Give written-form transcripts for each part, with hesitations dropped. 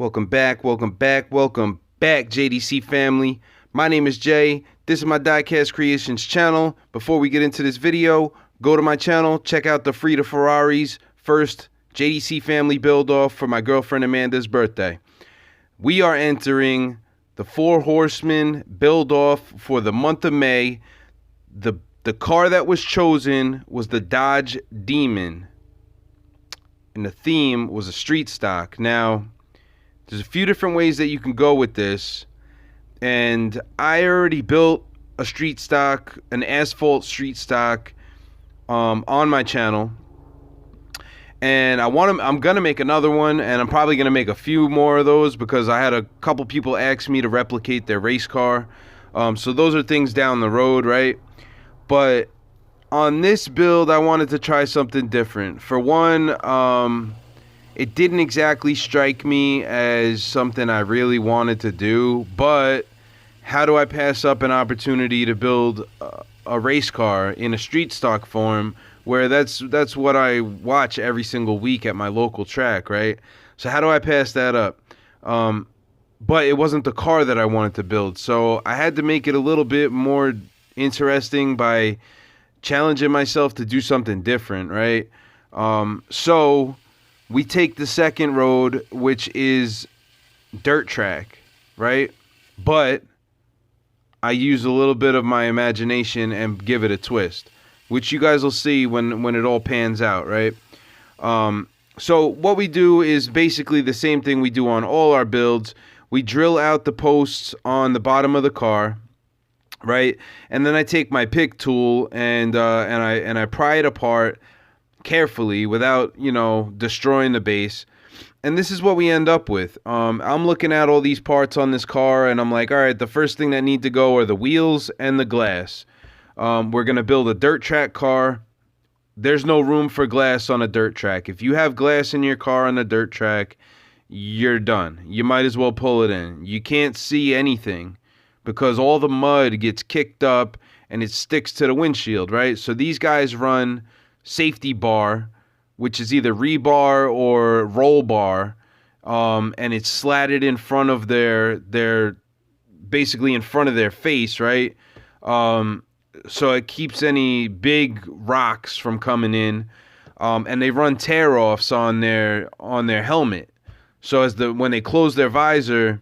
Welcome back, JDC family. My name is Jay. This is my Diecast Creations channel. Before we get into this video, go to my channel, check out the Free to Ferraris first JDC family build-off for my girlfriend Amanda's birthday. We are entering the Four Horsemen build-off for the month of May. The car that was chosen was the Dodge Demon, and the theme was a street stock. Now, there's a few different ways that you can go with this, and I already built a street stock, an asphalt street stock, on my channel, and I'm gonna make another one, and I'm probably gonna make a few more of those because I had a couple people ask me to replicate their race car. So those are things down the road, right? But on this build, I wanted to try something different. For one, it didn't exactly strike me as something I really wanted to do, but how do I pass up an opportunity to build a race car in a street stock form, where that's what I watch every single week at my local track, right? So how do I pass that up? But it wasn't the car that I wanted to build, so I had to make it a little bit more interesting by challenging myself to do something different, right? So we take the second road, which is dirt track, right? But I use a little bit of my imagination and give it a twist, which you guys will see when it all pans out, right? So what we do is basically the same thing we do on all our builds. We drill out the posts on the bottom of the car, right? And then I take my pick tool and I pry it apart carefully without, destroying the base. And this is what we end up with. I'm looking at all these parts on this car, and I'm like, all right, the first thing that need to go are the wheels and the glass. We're going to build a dirt track car. There's no room for glass on a dirt track. If you have glass in your car on a dirt track, you're done. You might as well pull it in. You can't see anything because all the mud gets kicked up and it sticks to the windshield, right? So these guys run safety bar, which is either rebar or roll bar, and it's slatted in front of their basically in front of their face, right? So it keeps any big rocks from coming in, and they run tear-offs on their helmet. So when they close their visor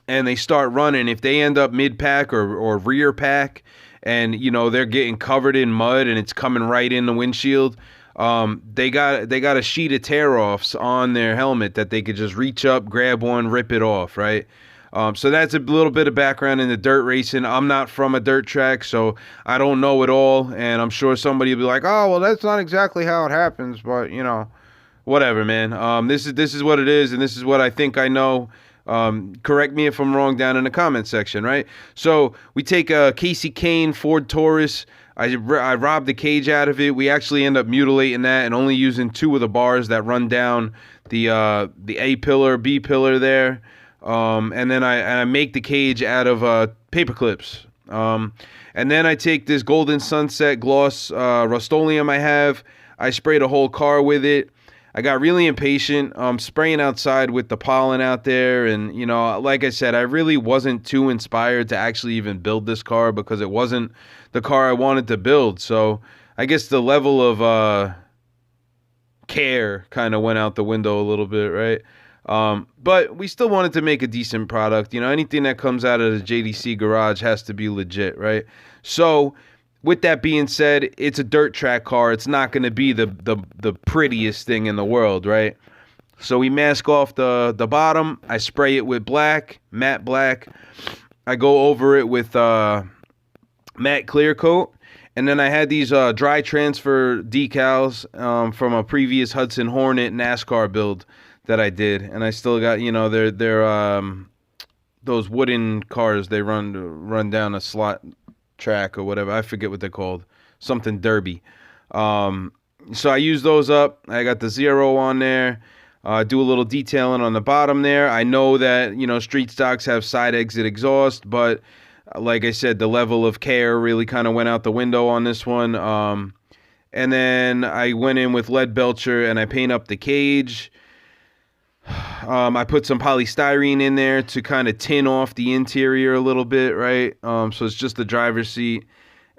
and they start running, if they end up mid-pack or rear pack, and they're getting covered in mud and it's coming right in the windshield, they got a sheet of tear-offs on their helmet that they could just reach up, grab one, rip it off, right? So that's a little bit of background in the dirt racing. I'm not from a dirt track, so I don't know it all, and I'm sure somebody will be like, oh, well, that's not exactly how it happens, but, whatever, man. This is what it is, and this is what I think I know. Correct me if I'm wrong down in the comment section, right? So we take a Kasey Kahne Ford Taurus. I robbed the cage out of it. We actually end up mutilating that and only using 2 of the bars that run down the A pillar, B pillar there. And then I make the cage out of paper clips. And then I take this Golden Sunset gloss Rust-Oleum I have. I sprayed a whole car with it. I got really impatient, spraying outside with the pollen out there, and like I said, I really wasn't too inspired to actually even build this car because it wasn't the car I wanted to build. So I guess the level of care kind of went out the window a little bit, right? But we still wanted to make a decent product. Anything that comes out of the JDC garage has to be legit, right? So with that being said, it's a dirt track car. It's not going to be the prettiest thing in the world, right? So we mask off the bottom. I spray it with black, matte black. I go over it with matte clear coat. And then I had these dry transfer decals from a previous Hudson Hornet NASCAR build that I did. And I still got, they're those wooden cars. They run down a slot track or whatever. I forget what they're called. Something derby. So I use those up. I got the 0 on there. Do a little detailing on the bottom there. I know that, street stocks have side exit exhaust, but like I said, the level of care really kind of went out the window on this one. And then I went in with lead belcher and I paint up the cage. I put some polystyrene in there to kind of tin off the interior a little bit, right? So it's just the driver's seat.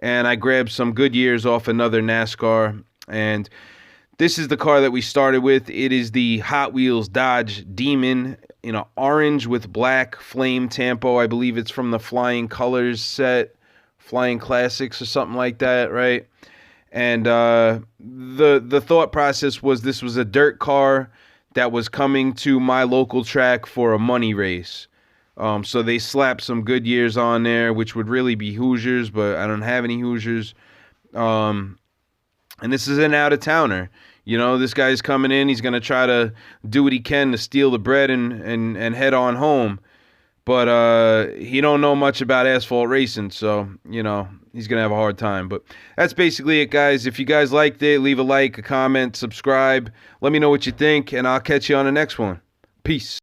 And I grabbed some Goodyears off another NASCAR. And this is the car that we started with. It is the Hot Wheels Dodge Demon in an orange with black flame tampo. I believe it's from the Flying Colors set, Flying Classics or something like that, right? And the thought process was this was a dirt car that was coming to my local track for a money race. So they slapped some Goodyears on there, which would really be Hoosiers, but I don't have any Hoosiers. And this is an out-of-towner. You know, this guy's coming in. He's going to try to do what he can to steal the bread and head on home. But he don't know much about asphalt racing, so, you know, he's going to have a hard time. But that's basically it, guys. If you guys liked it, leave a like, a comment, subscribe. Let me know what you think, and I'll catch you on the next one. Peace.